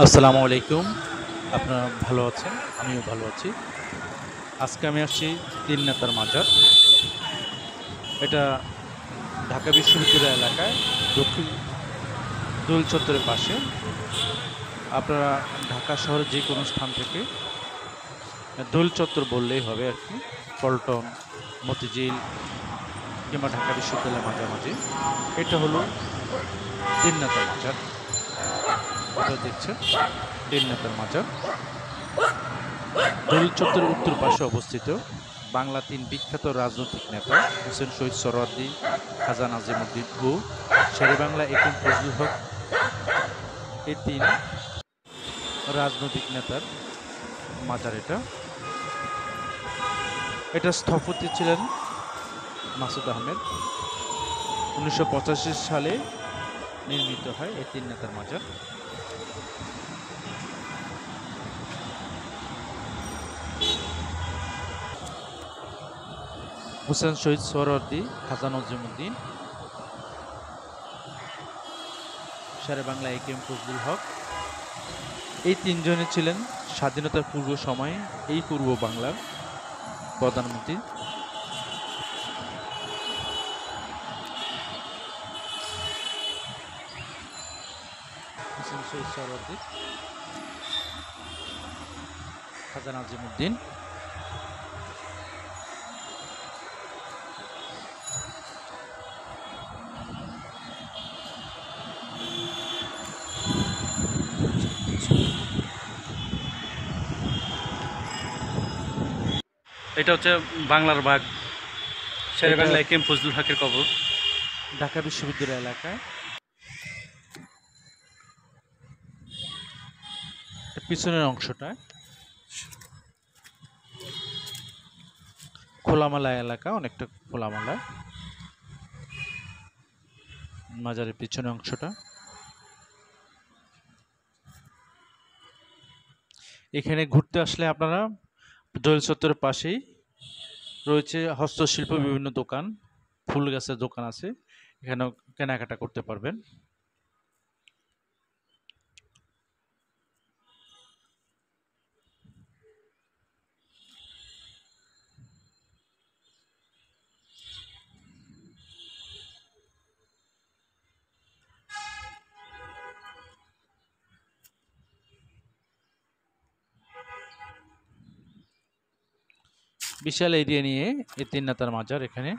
আসসালামু আলাইকুম। আপনারা ভালো আছেন? আমিও ভালো আছি। আজকে আমি আসছি তিন নেতার মাজার। এটা ঢাকা বিশ্ববিদ্যালয় এলাকায় দক্ষিণ দোল চত্বরের পাশে। আপনারা ঢাকা শহরের যেকোনো স্থান থেকে দোল চত্বর বললেই হবে আরকি। পল্টন, মতিঝিল কিংবা ঢাকা বিশ্ববিদ্যালয়ের মাঝামাঝি। এটা হলো তিন নেতার মাজার। আপনারা দেখছেন তিন নেতার মাজার। দোল চত্বরের উত্তর পাশে অবস্থিত বাংলা তিন বিখ্যাত রাজনৈতিক নেতা হোসেন শহীদ সোহরাওয়ার্দী, খাজা নাজিমুদ্দিন ও শেরেবাংলা একেম ফজলুল হক, এই তিন রাজনৈতিক নেতার মাজার এটা। এটা স্থপতি ছিলেন মাসুদ আহমেদ। 1985 সালে নির্মিত হয় এই তিন নেতার মাজার। হোসেন শহীদ সোহরাওয়ার্দী, খাজা নাজিমুদ্দিন, শেরেবাংলা একেম ফজলুল হক, এই তিনজনই ছিলেন স্বাধীনতার পূর্ব সময়ে এই পূর্ব বাংলার প্রধানমন্ত্রী। হোসেন শহীদ সোহরাওয়ার্দী, খাজা নাজিমুদ্দিন। এটা হচ্ছে বাংলার বাঘ, শেরে এটা বাংলা একেম ফজলুল হকের কবর। ঢাকা বিশ্ববিদ্যালয় এলাকায়। পিছনের অংশটা খোলামেলা এলাকা, অনেকটা খোলামেলা। মাজারের পিছনের অংশটা এখানে ঘুরতে আসলে আপনারা দোল চত্বরের পাশেই রয়েছে হস্তশিল্প বিভিন্ন দোকান, ফুল গাছের দোকান আছে, এখানেও কেনাকাটা করতে পারবেন। বিশাল এরিয়া নিয়ে এই তিন নেতার মাজার এখানে।